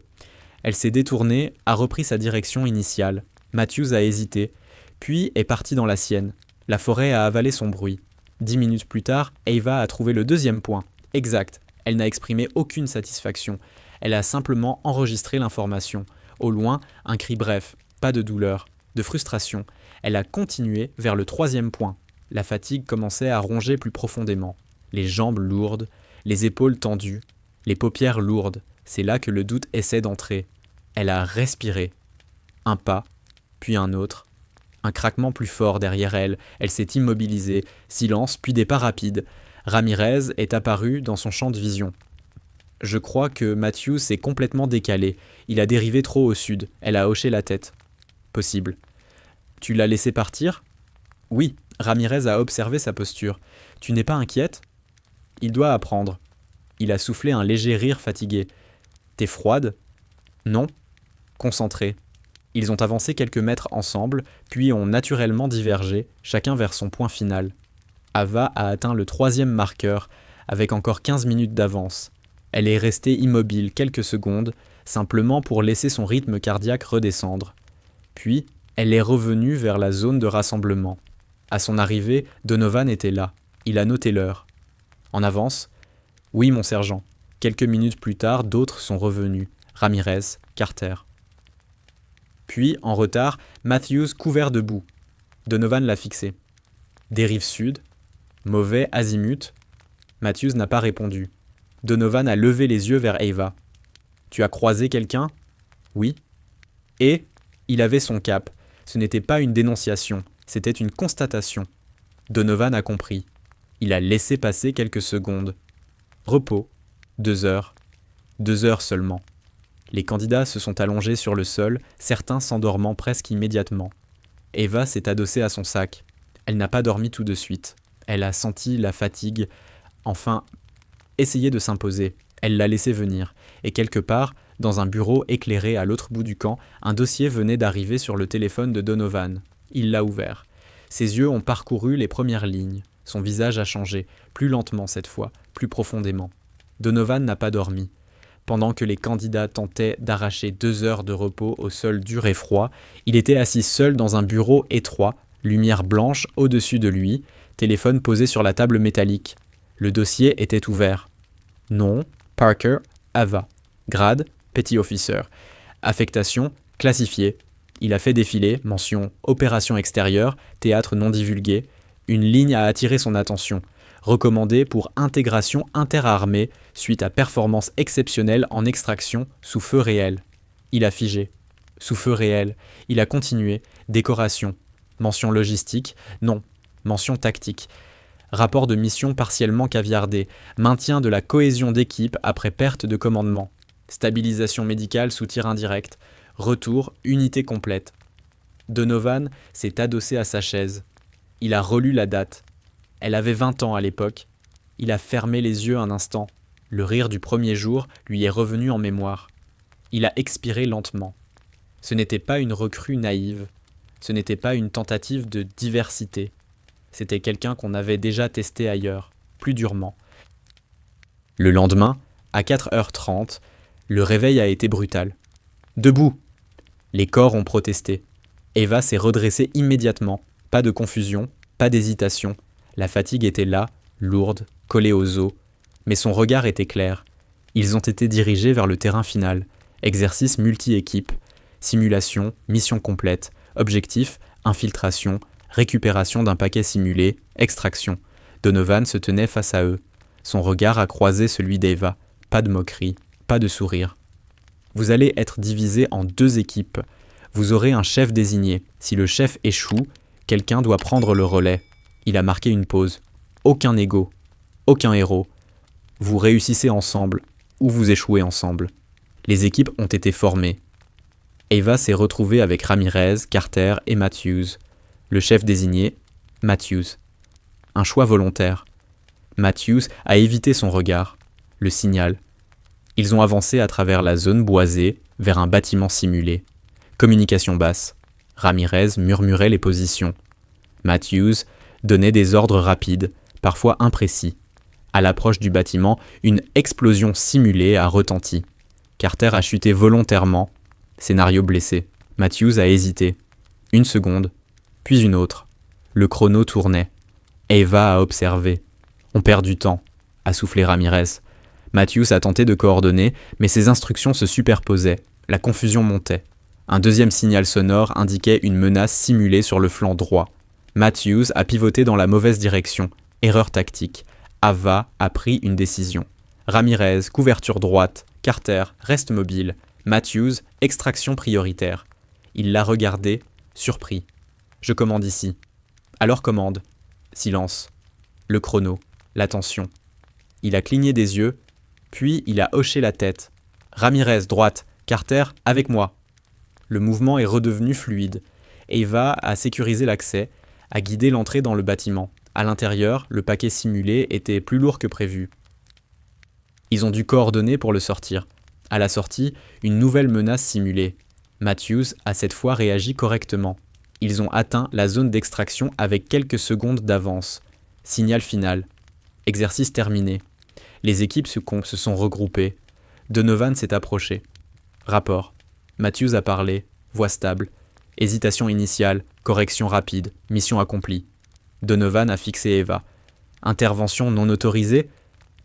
Elle s'est détournée, a repris sa direction initiale. Matthews a hésité, puis est parti dans la sienne. La forêt a avalé son bruit. 10 minutes plus tard, Ava a trouvé le deuxième point. Exact. Elle n'a exprimé aucune satisfaction. Elle a simplement enregistré l'information. Au loin, un cri bref, pas de douleur, de frustration. Elle a continué vers le troisième point. La fatigue commençait à ronger plus profondément. Les jambes lourdes, les épaules tendues, les paupières lourdes. C'est là que le doute essaie d'entrer. Elle a respiré. Un pas, puis un autre. Un craquement plus fort derrière elle. Elle s'est immobilisée. Silence, puis des pas rapides. Ramirez est apparu dans son champ de vision. Je crois que Matthews s'est complètement décalé. Il a dérivé trop au sud. Elle a hoché la tête. Possible. Tu l'as laissé partir ? Oui, Ramirez a observé sa posture. Tu n'es pas inquiète ? Il doit apprendre. Il a soufflé un léger rire fatigué. T'es froide ? Non. Concentré. Ils ont avancé quelques mètres ensemble, puis ont naturellement divergé, chacun vers son point final. Ava a atteint le troisième marqueur, avec encore 15 minutes d'avance. Elle est restée immobile quelques secondes, simplement pour laisser son rythme cardiaque redescendre. Puis, elle est revenue vers la zone de rassemblement. À son arrivée, Donovan était là. Il a noté l'heure. En avance ? Oui, mon sergent. Quelques minutes plus tard, d'autres sont revenus. Ramirez, Carter. Puis, en retard, Matthews couvert de boue. Donovan l'a fixé. Dérive sud. Mauvais azimut. Matthews n'a pas répondu. Donovan a levé les yeux vers Ava. Tu as croisé quelqu'un ? Oui. Et il avait son cap. Ce n'était pas une dénonciation, c'était une constatation. Donovan a compris. Il a laissé passer quelques secondes. Repos. 2 heures. 2 heures seulement. Les candidats se sont allongés sur le sol, certains s'endormant presque immédiatement. Ava s'est adossée à son sac. Elle n'a pas dormi tout de suite. Elle a senti la fatigue, enfin, essayer de s'imposer. Elle l'a laissé venir. Et quelque part, dans un bureau éclairé à l'autre bout du camp, un dossier venait d'arriver sur le téléphone de Donovan. Il l'a ouvert. Ses yeux ont parcouru les premières lignes. Son visage a changé, plus lentement cette fois, plus profondément. Donovan n'a pas dormi. Pendant que les candidats tentaient d'arracher 2 heures de repos au sol dur et froid, il était assis seul dans un bureau étroit, lumière blanche au-dessus de lui, téléphone posé sur la table métallique. Le dossier était ouvert. Nom, Parker, Ava. Grade, Petty Officer. Affectation, classifiée. Il a fait défiler, mention opération extérieure, théâtre non divulgué. Une ligne a attiré son attention. Recommandé pour intégration interarmée suite à performance exceptionnelle en extraction sous feu réel. Il a figé. Sous feu réel. Il a continué. Décoration. Mention logistique. Non. Mention tactique. Rapport de mission partiellement caviardé. Maintien de la cohésion d'équipe après perte de commandement. Stabilisation médicale sous tir indirect. Retour, unité complète. Donovan s'est adossé à sa chaise. Il a relu la date. Elle avait 20 ans à l'époque. Il a fermé les yeux un instant. Le rire du premier jour lui est revenu en mémoire. Il a expiré lentement. Ce n'était pas une recrue naïve. Ce n'était pas une tentative de diversité. C'était quelqu'un qu'on avait déjà testé ailleurs, plus durement. Le lendemain, à 4h30, le réveil a été brutal. Debout ! Les corps ont protesté. Ava s'est redressée immédiatement. Pas de confusion, pas d'hésitation. La fatigue était là, lourde, collée aux os. Mais son regard était clair. Ils ont été dirigés vers le terrain final. Exercice multi-équipe. Simulation, mission complète. Objectif, Infiltration, récupération d'un paquet simulé, extraction. Donovan se tenait face à eux. Son regard a croisé celui d'Eva. Pas de moquerie, pas de sourire. Vous allez être divisés en 2 équipes. Vous aurez un chef désigné. Si le chef échoue, quelqu'un doit prendre le relais. Il a marqué une pause. Aucun égo, aucun héros. Vous réussissez ensemble, ou vous échouez ensemble. Les équipes ont été formées. Eva s'est retrouvée avec Ramirez, Carter et Matthews. Le chef désigné, Matthews. Un choix volontaire. Matthews a évité son regard. Le signal. Ils ont avancé à travers la zone boisée vers un bâtiment simulé. Communication basse. Ramirez murmurait les positions. Matthews donnait des ordres rapides, parfois imprécis. À l'approche du bâtiment, une explosion simulée a retenti. Carter a chuté volontairement. Scénario blessé. Matthews a hésité. 1 seconde, puis une autre. Le chrono tournait. Eva a observé. On perd du temps, a soufflé Ramirez. Matthews a tenté de coordonner, mais ses instructions se superposaient. La confusion montait. Un 2e signal sonore indiquait une menace simulée sur le flanc droit. Matthews a pivoté dans la mauvaise direction. Erreur tactique. Ava a pris une décision. Ramirez, couverture droite. Carter, reste mobile. Matthews, extraction prioritaire. Il l'a regardé, surpris. Je commande ici. Alors commande. Silence. Le chrono. L'attention. Il a cligné des yeux, puis il a hoché la tête. Ramirez, droite. Carter, avec moi. Le mouvement est redevenu fluide. Eva a sécurisé l'accès, a guidé l'entrée dans le bâtiment. À l'intérieur, le paquet simulé était plus lourd que prévu. Ils ont dû coordonner pour le sortir. À la sortie, une nouvelle menace simulée. Matthews a cette fois réagi correctement. Ils ont atteint la zone d'extraction avec quelques secondes d'avance. Signal final. Exercice terminé. Les équipes se sont regroupées. Donovan s'est approché. Rapport. Matthews a parlé. Voix stable. Hésitation initiale. Correction rapide. Mission accomplie. Donovan a fixé Eva. Intervention non autorisée.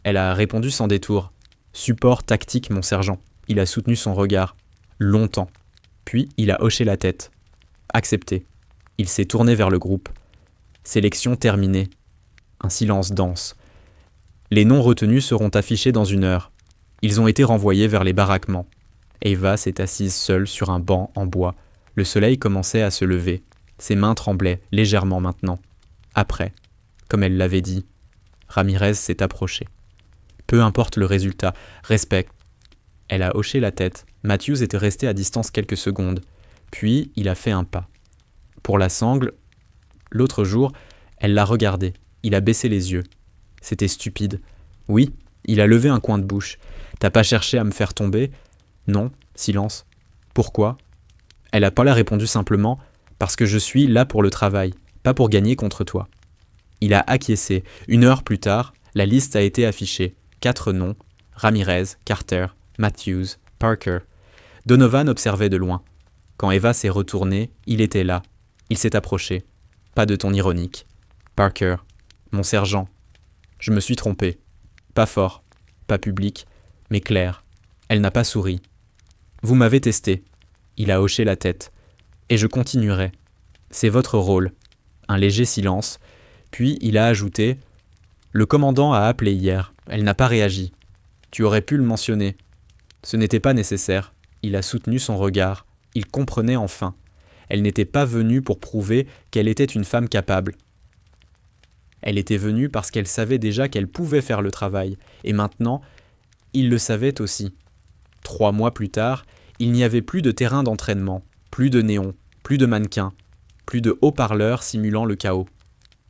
Elle a répondu sans détour. Support tactique, mon sergent. Il a soutenu son regard. Longtemps. Puis il a hoché la tête. Accepté. Il s'est tourné vers le groupe. Sélection terminée. Un silence dense. Les noms retenus seront affichés dans 1 heure. Ils ont été renvoyés vers les baraquements. Eva s'est assise seule sur un banc en bois. Le soleil commençait à se lever. Ses mains tremblaient, légèrement maintenant. Après, comme elle l'avait dit, Ramirez s'est approché. Peu importe le résultat, respect. Elle a hoché la tête. Matthews était resté à distance quelques secondes. Puis, il a fait un pas. Pour la sangle, l'autre jour, elle l'a regardé. Il a baissé les yeux. C'était stupide. Oui, il a levé un coin de bouche. T'as pas cherché à me faire tomber ? Non, silence. Pourquoi ? Elle a pas là répondu simplement « Parce que je suis là pour le travail, pas pour gagner contre toi ». Il a acquiescé. 1 heure plus tard, la liste a été affichée. 4 noms, Ramirez, Carter, Matthews, Parker. Donovan observait de loin. Quand Eva s'est retournée, il était là. Il s'est approché. Pas de ton ironique. Parker, mon sergent. Je me suis trompé. Pas fort, pas public, mais clair. Elle n'a pas souri. Vous m'avez testé. Il a hoché la tête. Et je continuerai. C'est votre rôle. Un léger silence. Puis il a ajouté « Le commandant a appelé hier. Elle n'a pas réagi. Tu aurais pu le mentionner. » Ce n'était pas nécessaire. Il a soutenu son regard. Il comprenait enfin. Elle n'était pas venue pour prouver qu'elle était une femme capable. Elle était venue parce qu'elle savait déjà qu'elle pouvait faire le travail. Et maintenant, il le savait aussi. 3 mois plus tard, il n'y avait plus de terrain d'entraînement, plus de néons, plus de mannequins, plus de haut-parleurs simulant le chaos.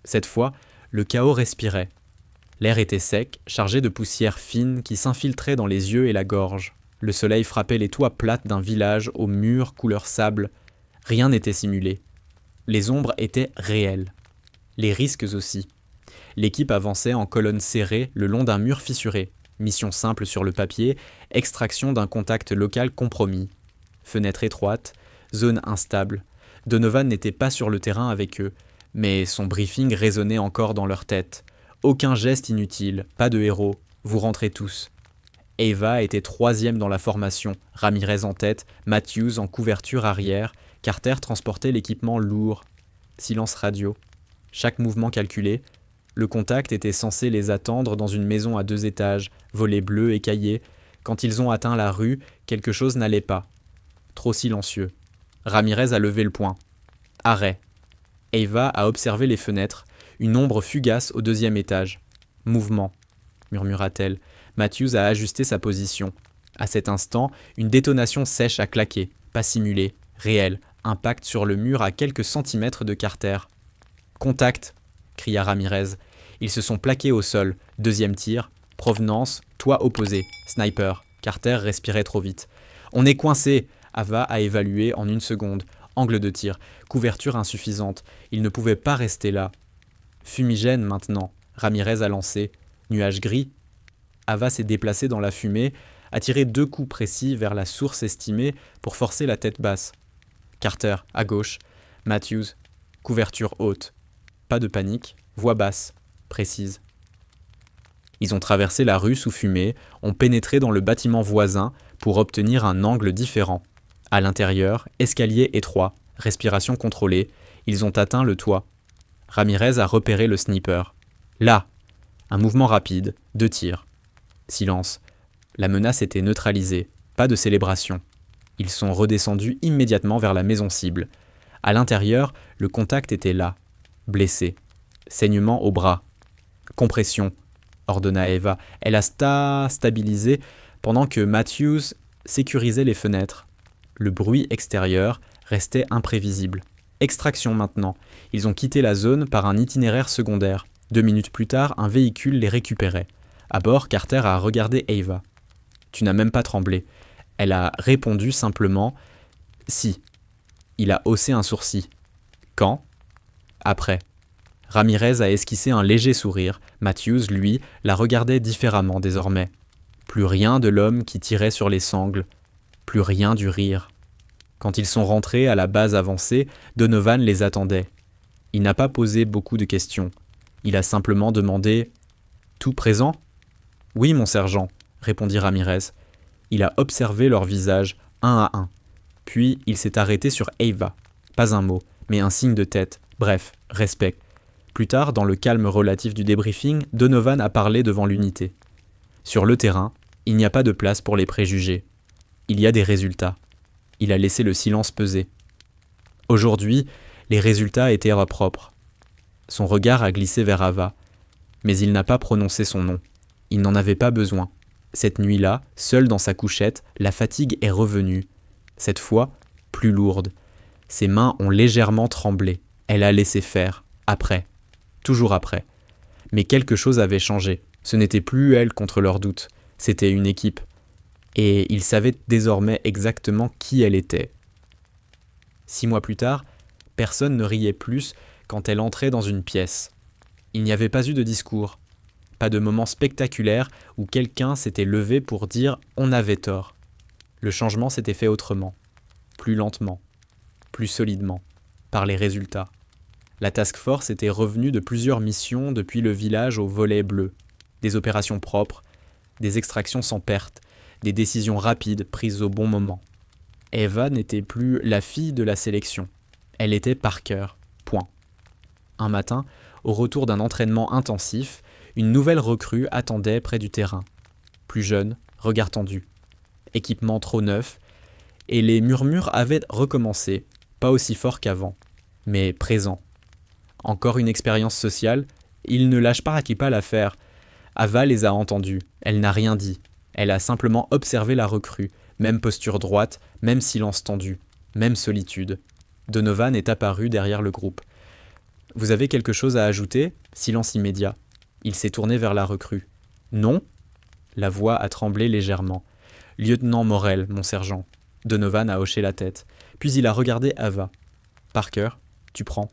Cette fois, le chaos respirait. L'air était sec, chargé de poussière fine qui s'infiltrait dans les yeux et la gorge. Le soleil frappait les toits plates d'un village aux murs couleur sable. Rien n'était simulé. Les ombres étaient réelles. Les risques aussi. L'équipe avançait en colonne serrée le long d'un mur fissuré. Mission simple sur le papier, extraction d'un contact local compromis. Fenêtre étroite, zone instable. Donovan n'était pas sur le terrain avec eux, mais son briefing résonnait encore dans leur tête. Aucun geste inutile, pas de héros, vous rentrez tous. Eva était 3e dans la formation, Ramirez en tête, Matthews en couverture arrière, Carter transportait l'équipement lourd. Silence radio. Chaque mouvement calculé. Le contact était censé les attendre dans une maison à 2 étages, volets bleus écaillés. Quand ils ont atteint la rue, quelque chose n'allait pas. Trop silencieux. Ramirez a levé le poing. Arrêt. Eva a observé les fenêtres, une ombre fugace au 2e étage. Mouvement, murmura-t-elle. Matthews a ajusté sa position. À cet instant, une détonation sèche a claqué, pas simulée, réelle, impact sur le mur à quelques centimètres de Carter. Contact, cria Ramirez. Ils se sont plaqués au sol. 2e tir. Provenance, toit opposé. Sniper. Carter respirait trop vite. On est coincé. Ava a évalué en 1 seconde. Angle de tir. Couverture insuffisante. Il ne pouvait pas rester là. Fumigène maintenant. Ramirez a lancé. Nuage gris. Ava s'est déplacée dans la fumée, a tiré 2 coups précis vers la source estimée pour forcer la tête basse. Carter, à gauche. Matthews, couverture haute. Pas de panique, voix basse, précise. Ils ont traversé la rue sous fumée, ont pénétré dans le bâtiment voisin pour obtenir un angle différent. À l'intérieur, escalier étroit, respiration contrôlée, ils ont atteint le toit. Ramirez a repéré le sniper. Là! Un mouvement rapide, 2 tirs. Silence. La menace était neutralisée, pas de célébration. Ils sont redescendus immédiatement vers la maison cible. À l'intérieur, le contact était là. Blessé. Saignement au bras. Compression, ordonna Eva. Elle a stabilisé pendant que Matthews sécurisait les fenêtres. Le bruit extérieur restait imprévisible. Extraction maintenant. Ils ont quitté la zone par un itinéraire secondaire. 2 minutes plus tard, un véhicule les récupérait. À bord, Carter a regardé Eva. « Tu n'as même pas tremblé. » Elle a répondu simplement « Si ». Il a haussé un sourcil. « Quand ?» ?»« Après. » Ramirez a esquissé un léger sourire. Matthews, lui, la regardait différemment désormais. Plus rien de l'homme qui tirait sur les sangles. Plus rien du rire. Quand ils sont rentrés à la base avancée, Donovan les attendait. Il n'a pas posé beaucoup de questions. Il a simplement demandé « Tout présent ?» « Oui, mon sergent, » répondit Ramirez. Il a observé leurs visages, un à un. Puis il s'est arrêté sur Eva. Pas un mot, mais un signe de tête. Bref, respect. Plus tard, dans le calme relatif du débriefing, Donovan a parlé devant l'unité. Sur le terrain, il n'y a pas de place pour les préjugés. Il y a des résultats. Il a laissé le silence peser. Aujourd'hui, les résultats étaient propres. Son regard a glissé vers Ava, mais il n'a pas prononcé son nom. Il n'en avait pas besoin. Cette nuit-là, seul dans sa couchette, la fatigue est revenue. Cette fois, plus lourde. Ses mains ont légèrement tremblé. Elle a laissé faire. Après. Toujours après. Mais quelque chose avait changé. Ce n'était plus elle contre leurs doutes. C'était une équipe. Et il savait désormais exactement qui elle était. 6 mois plus tard, personne ne riait plus quand elle entrait dans une pièce. Il n'y avait pas eu de discours. Pas de moment spectaculaire où quelqu'un s'était levé pour dire « on avait tort ». Le changement s'était fait autrement, plus lentement, plus solidement, par les résultats. La task force était revenue de plusieurs missions depuis le village au volet bleu. Des opérations propres, des extractions sans perte, des décisions rapides prises au bon moment. Eva n'était plus la fille de la sélection. Elle était Parker, point. Un matin, au retour d'un entraînement intensif, une nouvelle recrue attendait près du terrain. Plus jeune, regard tendu. Équipement trop neuf, et les murmures avaient recommencé, pas aussi fort qu'avant, mais présents. Encore une expérience sociale, ils ne lâchent pas l'affaire. Ava les a entendus, elle n'a rien dit. Elle a simplement observé la recrue, même posture droite, même silence tendu, même solitude. Donovan est apparu derrière le groupe. « Vous avez quelque chose à ajouter ?» Silence immédiat. Il s'est tourné vers la recrue. « Non ?» La voix a tremblé légèrement. « Lieutenant Morel, mon sergent. » Donovan a hoché la tête. Puis il a regardé Ava. « Parker, tu prends. »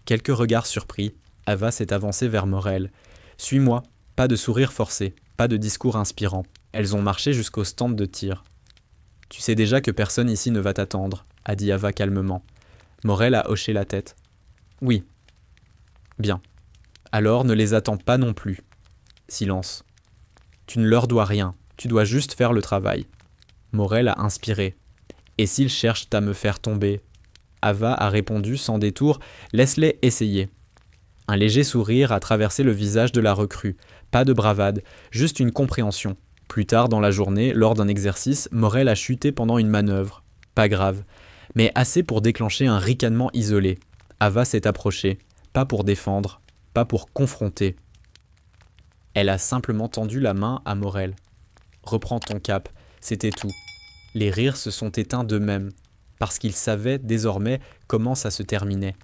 Quelques regards surpris. Ava s'est avancée vers Morel. « Suis-moi. » Pas de sourire forcé, pas de discours inspirant. Elles ont marché jusqu'au stand de tir. « Tu sais déjà que personne ici ne va t'attendre, » a dit Ava calmement. Morel a hoché la tête. « Oui. » « Bien. Alors ne les attends pas non plus. » Silence. « Tu ne leur dois rien, tu dois juste faire le travail. » Morel a inspiré. « Et s'ils cherchent à me faire tomber ?» Ava a répondu sans détour « Laisse-les essayer ». Un léger sourire a traversé le visage de la recrue. Pas de bravade, juste une compréhension. Plus tard dans la journée, lors d'un exercice, Morel a chuté pendant une manœuvre. Pas grave, mais assez pour déclencher un ricanement isolé. Ava s'est approchée, pas pour défendre, pas pour confronter. Elle a simplement tendu la main à Morel. « Reprends ton cap », c'était tout. Les rires se sont éteints d'eux-mêmes, parce qu'ils savaient désormais comment ça se terminait.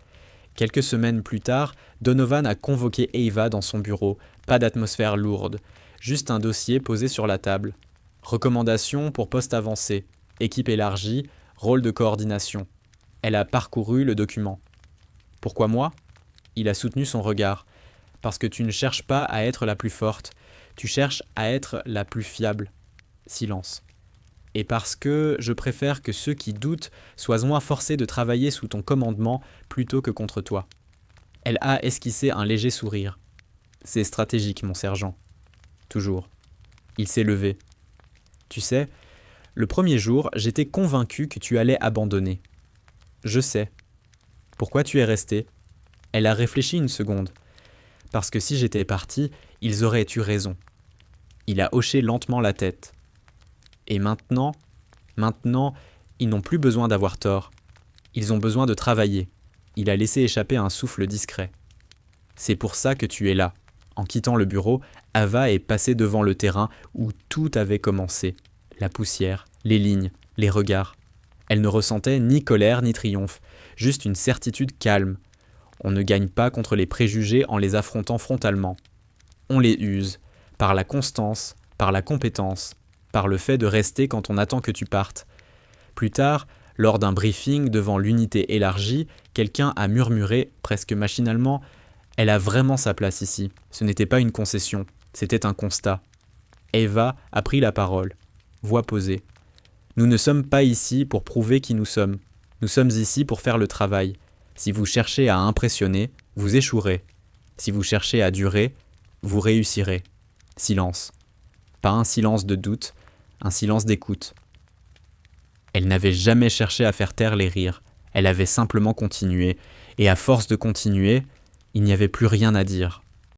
Quelques semaines plus tard, Donovan a convoqué Eva dans son bureau. Pas d'atmosphère lourde, juste un dossier posé sur la table. Recommandations pour poste avancé, équipe élargie, rôle de coordination. Elle a parcouru le document. Pourquoi moi ? Il a soutenu son regard. Parce que tu ne cherches pas à être la plus forte, tu cherches à être la plus fiable. Silence. Et parce que je préfère que ceux qui doutent soient moins forcés de travailler sous ton commandement plutôt que contre toi. Elle a esquissé un léger sourire. C'est stratégique, mon sergent. Toujours. Il s'est levé. Tu sais, le premier jour, j'étais convaincu que tu allais abandonner. Je sais. Pourquoi tu es resté ? Elle a réfléchi une seconde. Parce que si j'étais parti, ils auraient eu raison. Il a hoché lentement la tête. Et maintenant, ils n'ont plus besoin d'avoir tort. Ils ont besoin de travailler. Il a laissé échapper un souffle discret. C'est pour ça que tu es là. En quittant le bureau, Ava est passée devant le terrain où tout avait commencé. La poussière, les lignes, les regards. Elle ne ressentait ni colère ni triomphe, juste une certitude calme. On ne gagne pas contre les préjugés en les affrontant frontalement. On les use, par la constance, par la compétence, par le fait de rester quand on attend que tu partes. Plus tard, lors d'un briefing devant l'unité élargie, quelqu'un a murmuré, presque machinalement, « Elle a vraiment sa place ici. Ce n'était pas une concession, c'était un constat. » Eva a pris la parole, voix posée. « Nous ne sommes pas ici pour prouver qui nous sommes. Nous sommes ici pour faire le travail. Si vous cherchez à impressionner, vous échouerez. Si vous cherchez à durer, vous réussirez. » Silence. Pas un silence de doute, un silence d'écoute. Elle n'avait jamais cherché à faire taire les rires. Elle avait simplement continué. Et à force de continuer, il n'y avait plus rien à dire.